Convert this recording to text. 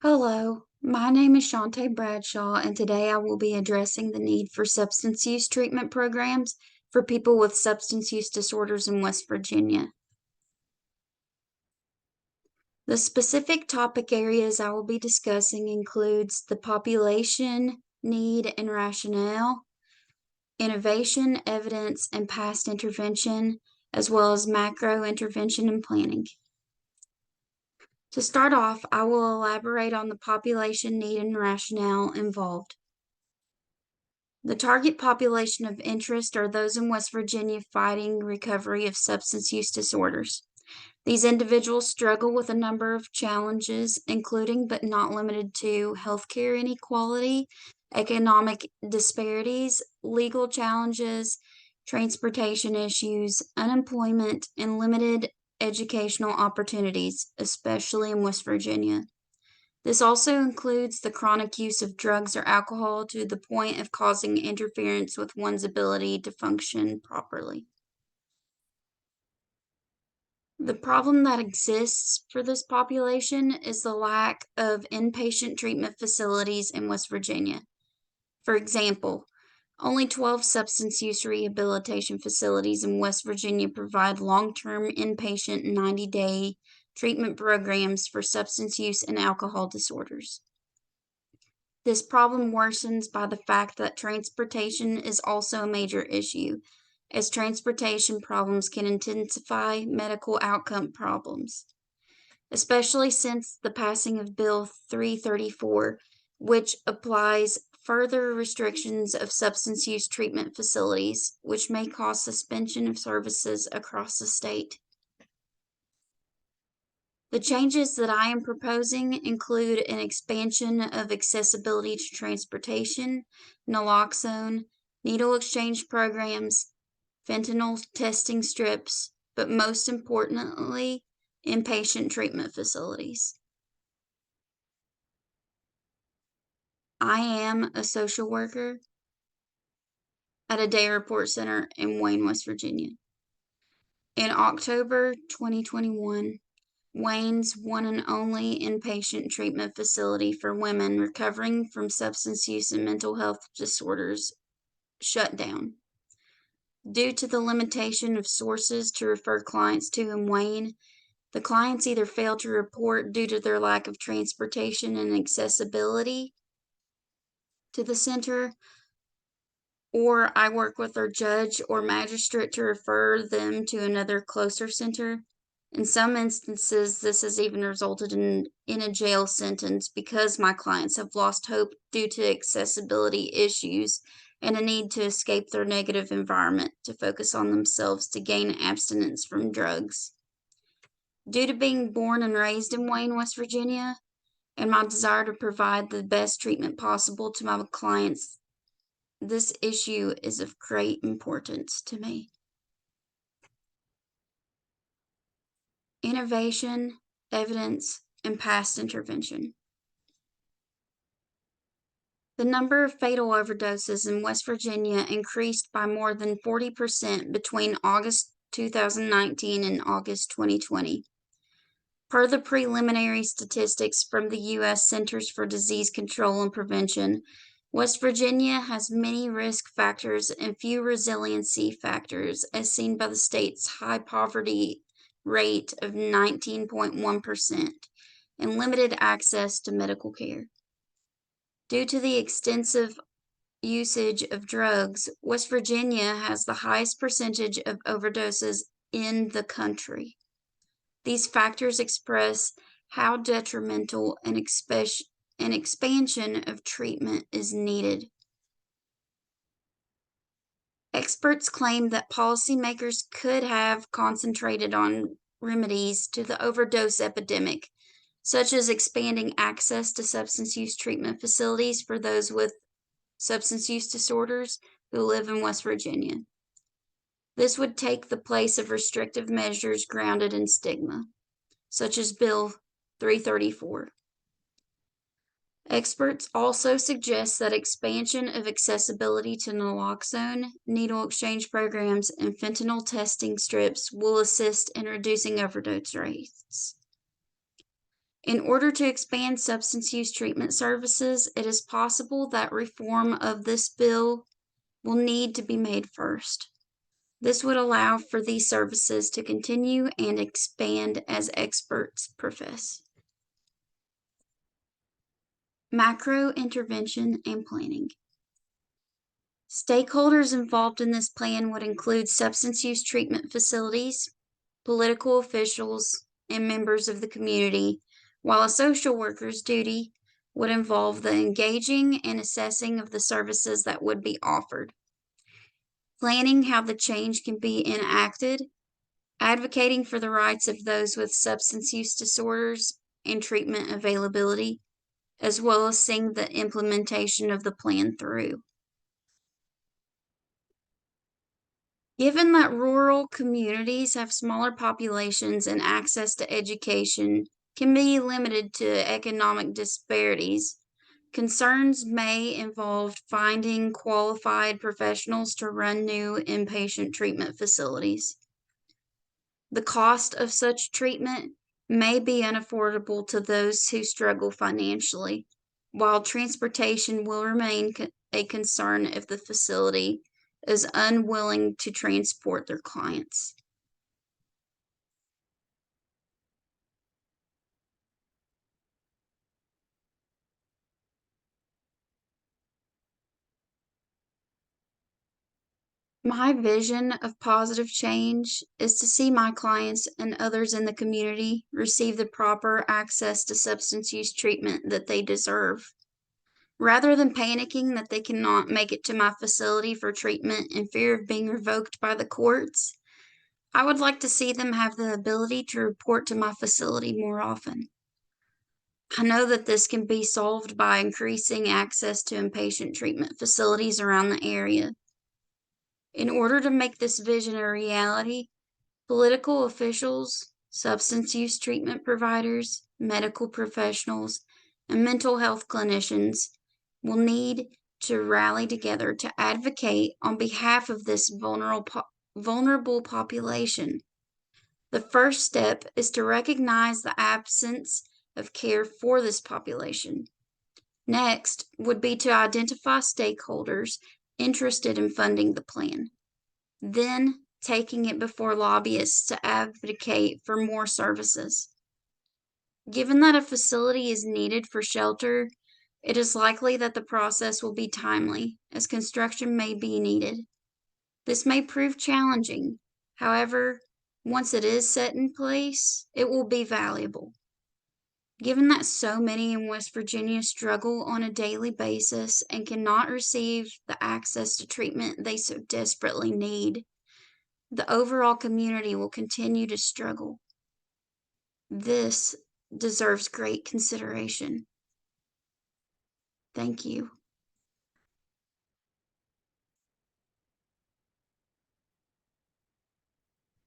Hello, my name is Shantae Bradshaw, and today I will be addressing the need for substance use treatment programs for people with substance use disorders in West Virginia. The specific topic areas I will be discussing includes the population, need, and rationale, innovation, evidence, and past intervention, as well as macro intervention and planning. To start off, I will elaborate on the population need and rationale involved. The target population of interest are those in West Virginia fighting recovery of substance use disorders. These individuals struggle with a number of challenges, including but not limited to healthcare inequality, economic disparities, legal challenges, transportation issues, unemployment, and limited educational opportunities, especially in West Virginia. This also includes the chronic use of drugs or alcohol to the point of causing interference with one's ability to function properly. The problem that exists for this population is the lack of inpatient treatment facilities in West Virginia. For example, only 12 substance use rehabilitation facilities in West Virginia provide long-term inpatient 90-day treatment programs for substance use and alcohol disorders. This problem worsens by the fact that transportation is also a major issue, as transportation problems can intensify medical outcome problems, especially since the passing of Bill 334, which applies further restrictions of substance use treatment facilities, which may cause suspension of services across the state. The changes that I am proposing include an expansion of accessibility to transportation, naloxone, needle exchange programs, fentanyl testing strips, but most importantly, inpatient treatment facilities. I am a social worker at a day report center in Wayne, West Virginia. In October 2021, Wayne's one and only inpatient treatment facility for women recovering from substance use and mental health disorders shut down. Due to the limitation of sources to refer clients to in Wayne, the clients either fail to report due to their lack of transportation and accessibility to the center, or I work with their judge or magistrate to refer them to another closer center. In some instances, this has even resulted in a jail sentence because my clients have lost hope due to accessibility issues and a need to escape their negative environment to focus on themselves to gain abstinence from drugs. Due to being born and raised in Wayne, West Virginia, and my desire to provide the best treatment possible to my clients, this issue is of great importance to me. Innovation, evidence, and past intervention. The number of fatal overdoses in West Virginia increased by more than 40% between August 2019 and August 2020. Per the preliminary statistics from the U.S. Centers for Disease Control and Prevention, West Virginia has many risk factors and few resiliency factors, as seen by the state's high poverty rate of 19.1% and limited access to medical care. Due to the extensive usage of drugs, West Virginia has the highest percentage of overdoses in the country. These factors express how detrimental an expansion of treatment is needed. Experts claim that policymakers could have concentrated on remedies to the overdose epidemic, such as expanding access to substance use treatment facilities for those with substance use disorders who live in West Virginia. This would take the place of restrictive measures grounded in stigma, such as Bill 334. Experts also suggest that expansion of accessibility to naloxone, needle exchange programs, and fentanyl testing strips will assist in reducing overdose rates. In order to expand substance use treatment services, it is possible that reform of this bill will need to be made first. This would allow for these services to continue and expand as experts profess. Macro intervention and planning. Stakeholders involved in this plan would include substance use treatment facilities, political officials, and members of the community, while a social worker's duty would involve the engaging and assessing of the services that would be offered, planning how the change can be enacted, advocating for the rights of those with substance use disorders and treatment availability, as well as seeing the implementation of the plan through. Given that rural communities have smaller populations and access to education can be limited to economic disparities, concerns may involve finding qualified professionals to run new inpatient treatment facilities. The cost of such treatment may be unaffordable to those who struggle financially, while transportation will remain a concern if the facility is unwilling to transport their clients. My vision of positive change is to see my clients and others in the community receive the proper access to substance use treatment that they deserve. Rather than panicking that they cannot make it to my facility for treatment in fear of being revoked by the courts, I would like to see them have the ability to report to my facility more often. I know that this can be solved by increasing access to inpatient treatment facilities around the area. In order to make this vision a reality, political officials, substance use treatment providers, medical professionals, and mental health clinicians will need to rally together to advocate on behalf of this vulnerable population. The first step is to recognize the absence of care for this population. Next would be to identify stakeholders interested in funding the plan. Then taking it before lobbyists to advocate for more services. Given that a facility is needed for shelter, it is likely that the process will be timely, as construction may be needed. This may prove challenging. However, once it is set in place, it will be valuable. Given that so many in West Virginia struggle on a daily basis and cannot receive the access to treatment they so desperately need, the overall community will continue to struggle. This deserves great consideration. Thank you.